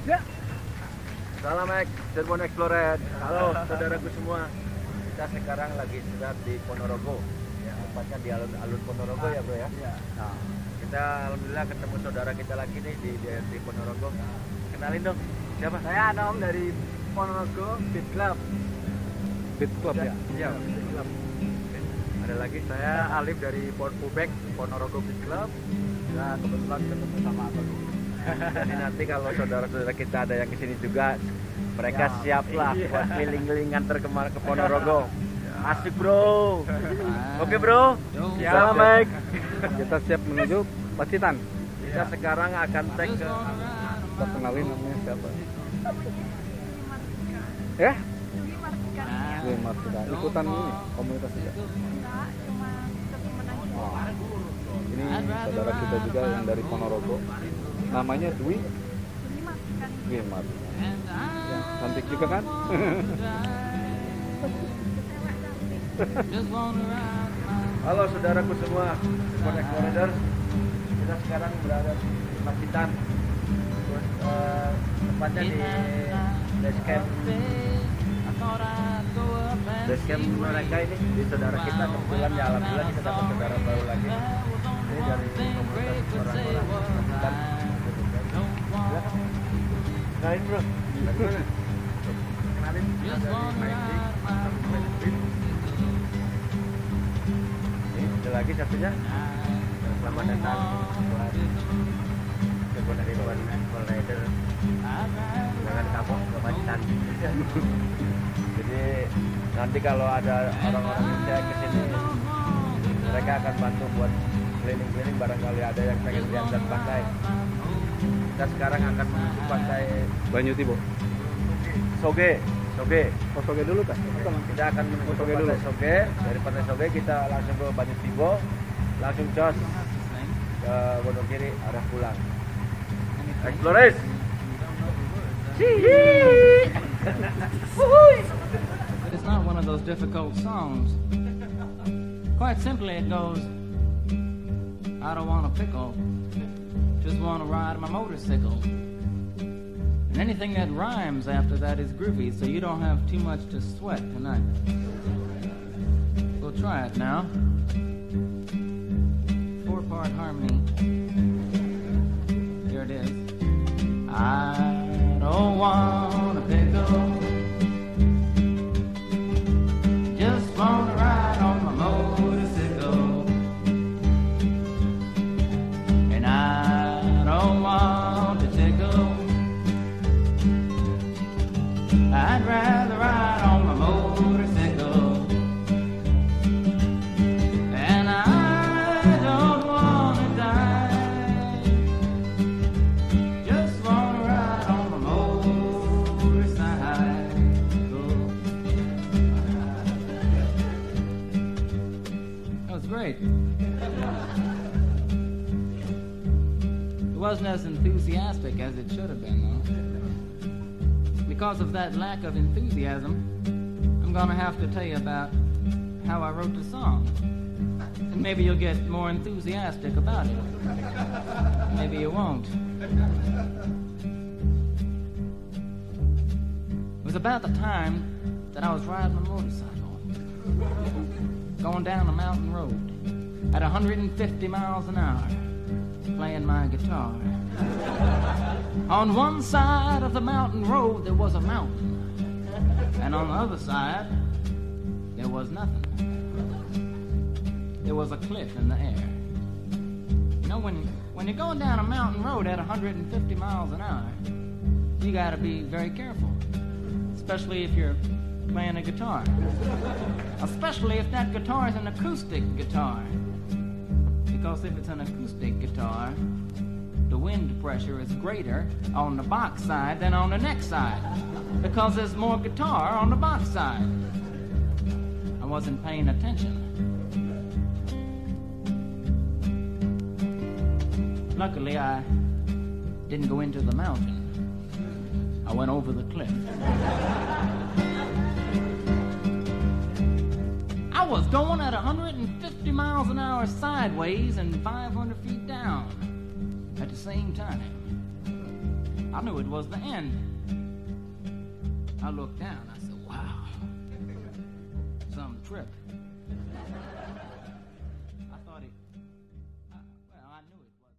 Ya. Salam cirebonxplorider. Halo saudaraku semua. Kita sekarang lagi sedang di Ponorogo. Ya, tepatnya di alun-alun Ponorogo ya bro ya. Nah, kita alhamdulillah ketemu saudara kita lagi nih di Ponorogo. Kenalin dong. Siapa? Saya Anom dari Ponorogo Beat Club. Beat Club ya? Iya, Beat Club. Ada lagi saya Alif dari Pubek Ponorogo Beat Club. Ya, kebetulan ketemu sama Abang. Jadi nanti kalau saudara-saudara kita ada yang kesini juga, mereka siap lah buat keliling-keliling nganter ke Ponorogo. Asik bro. Oke bro. Salam baik. Kita siap menuju Pacitan. Kita sekarang akan cek ke. Kita kenalin namanya siapa? Ya? Dwi Martika. Ikutan ini komunitas juga. Oh. Ini saudara kita juga yang dari Ponorogo. Namanya Dwi Martika. Ya, cantik juga kan? Halo saudaraku semua, cirebonxplorider. Kita sekarang berada di Pacitan. Tepatnya di base camp mereka ini, di saudara kita. Kebetulan ya alhamdulillah kita dapat saudara baru lagi. Ini dari komunitas orang-orang Pacitan. Kenalin bro. Kenalin kita dari Maindi. Ini ada lagi satunya. Selamat datang buat cirebonxplorider dengan kamu ke Pacitan. Jadi nanti kalau ada orang-orang Indonesia kesini, mereka akan bantu buat keliling-keliling, barangkali ada yang pengen lihat dan pantai. Kita sekarang akan menuju pantai Banyutibo. Soge. Oh, Soge dulu kan? Kita akan menuju ke pantai Soge. Dari pantai Soge kita langsung ke Banyutibo, langsung jos ke Wonogiri arah pulang. Explorers. It's not one of those difficult songs. Quite simply, it goes, I don't want a pickle, just want to ride my motorcycle. And anything that rhymes after that is groovy, so you don't have too much to sweat tonight. We'll try it now. 4-part harmony. Here it is. I don't want a pickle, just want to ride on my motorcycle. And I don't want to tickle, I'd rather ride on my motorcycle. And I don't want to die, just want to ride on my motorcycle. That was great. It wasn't as enthusiastic as it should have been, though. Because of that lack of enthusiasm, I'm gonna have to tell you about how I wrote the song. And maybe you'll get more enthusiastic about it. Maybe you won't. It was about the time that I was riding a motorcycle, going down a mountain road at 150 miles an hour, playing my guitar. On one side of the mountain road there was a mountain, and on the other side there was nothing. There was a cliff in the air. You know, when you're going down a mountain road at 150 miles an hour, you gotta be very careful, especially if you're playing a guitar, especially if that guitar is an acoustic guitar, because if it's an acoustic guitar, the wind pressure is greater on the box side than on the neck side, because there's more guitar on the box side. I wasn't paying attention. Luckily, I didn't go into the mountain. I went over the cliff. I was going at 150 miles an hour sideways and 500 feet down at the same time. I knew it was the end. I looked down. I said, wow, some trip. I thought I knew it was.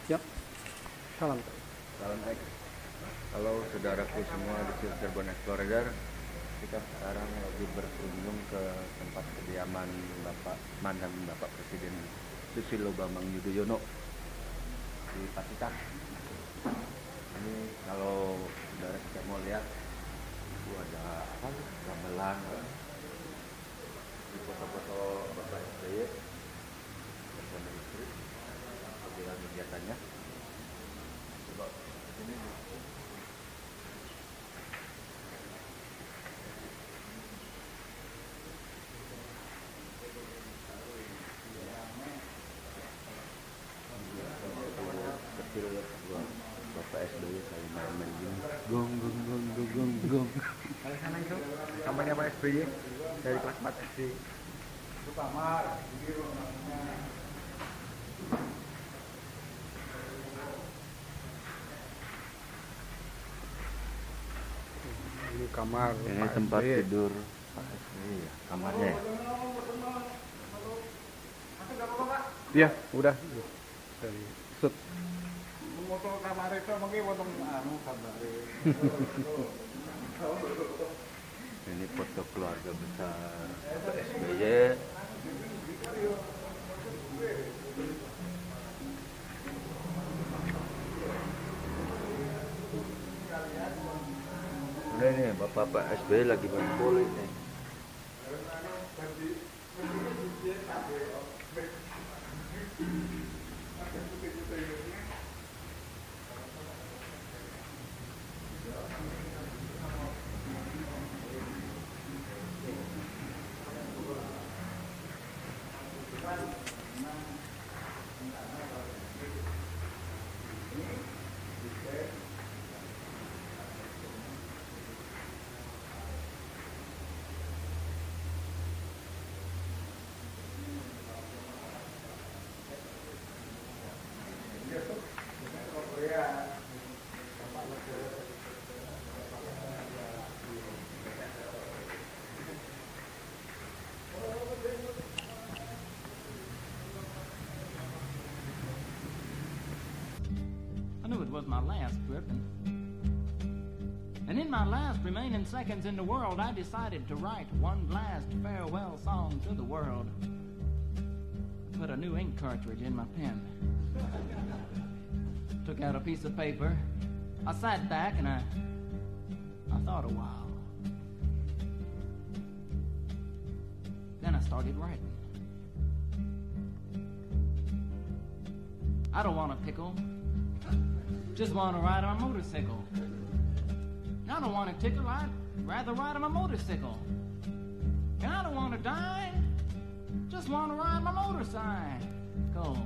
Siap. Salam. Salam X. Halo saudaraku semua di cirebonxplorider. Kita sekarang lagi berkunjung ke tempat kediaman Bapak Mantan Bapak Presiden Susilo Bambang Yudhoyono di Pacitan. Ini kalau saudara kita mau lihat, itu ada apa? Gamelan. Di foto-foto Bapak SBY bersama istri. Dengan kegiatannya. Coba ini. Kecil Bapak SBY kali main gini. Gong gong gong gong gong gong. Kali sana itu kamarnya Pak SBY dari kelas 4 SD. Itu kamar, ini rumahnya. Ini kamar. Ini tempat tidur Pak SBY ya, kamarnya ya. Iya, udah. Dari sud. Motor kamar itu mungkin potong kamar. Ini foto keluarga besar Bapak SBY. Udah nih Bapak SBY lagi main bola nih. I knew it was my last trip, and in my last remaining seconds in the world, I decided to write one last farewell song to the world. Put a new ink cartridge in my pen. Took out a piece of paper. I sat back and I thought a while. Then I started writing. I don't want a pickle. Just want to ride on a motorcycle. I don't want a tickle. I'd rather ride on a motorcycle. And I don't want to die. Just want to ride my motorcycle.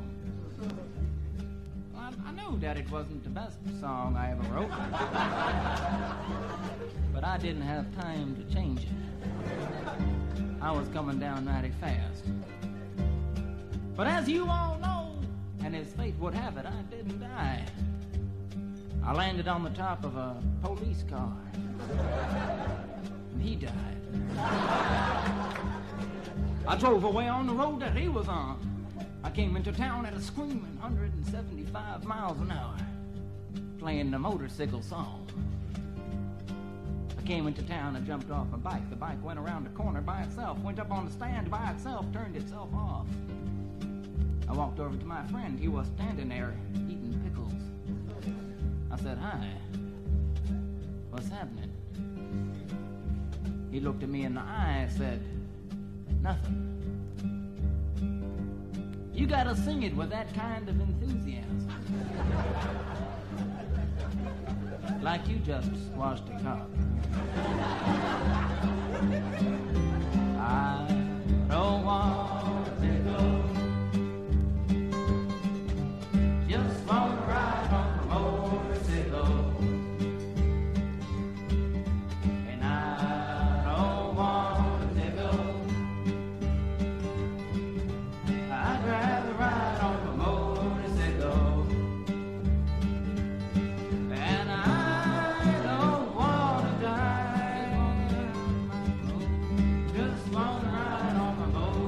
I knew that it wasn't the best song I ever wrote. But I didn't have time to change it. I was coming down mighty fast. But as you all know, and as fate would have it, I didn't die. I landed on the top of a police car. And he died. I drove away on the road that he was on. I came into town at a screaming 175 miles an hour, playing the motorcycle song. I came into town and jumped off my bike. The bike went around the corner by itself, went up on the stand by itself, turned itself off. I walked over to my friend. He was standing there eating pickles. I said, "Hi, what's happening?" He looked at me in the eye and said, "Nothing." You gotta sing it with that kind of enthusiasm. Like you just squashed a cop. I don't want a pickle. Just want to ride on my motorcycle. And I don't want a pickle. I'd rather ride on my motorcycle. And I don't want to die. Just want to ride on my motorcycle.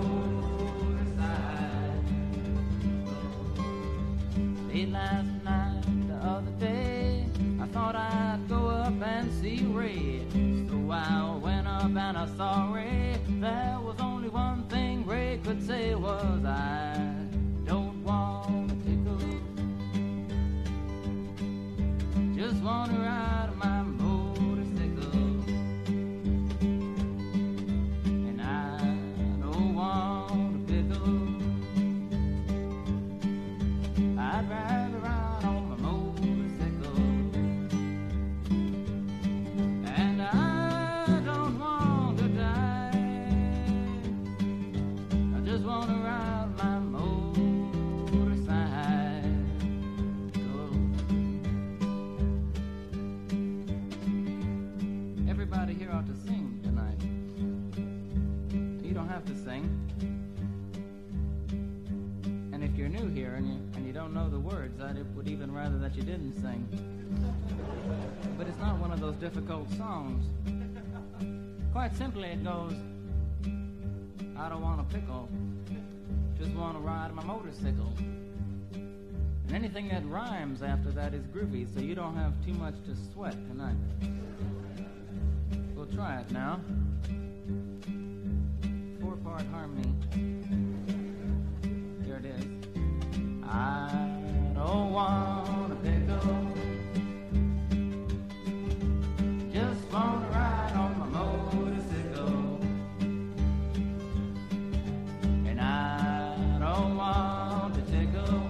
Late last night, the other day, I thought I'd go up and see Ray. So I went up and I saw Ray. There was only one thing Ray could say was, I don't want a tickle. Just want to ride my motorcycle. And I don't want a pickle. I'd rather ride on my motorcycle. And I don't want to die. I just want to ride my motorcycle. Everybody here ought to sing tonight. You don't have to sing. And if you're new here and you don't know the words, I would even rather that you didn't sing. But it's not one of those difficult songs. Quite simply, it goes, I don't want a pickle, just want to ride my motorcycle. And anything that rhymes after that is groovy, so you don't have too much to sweat tonight. We'll try it now. 4-part harmony. Here it is. I don't want a pickle. Just want to ride on my motorcycle. And I don't want to tickle.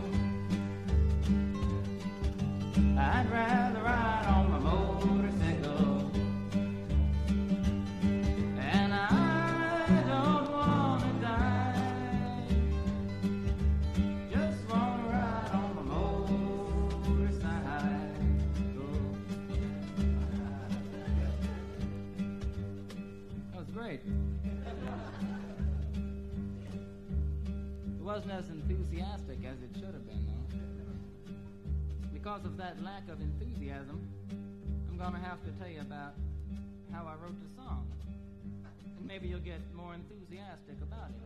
I'd rather ride on my motorcycle. And I don't want to die. Just want to ride on my motorcycle. That was great. It wasn't as enthusiastic as it should have been, though. Because of that lack of enthusiasm, I'm going to have to tell you about how I wrote the song. And maybe you'll get more enthusiastic about it.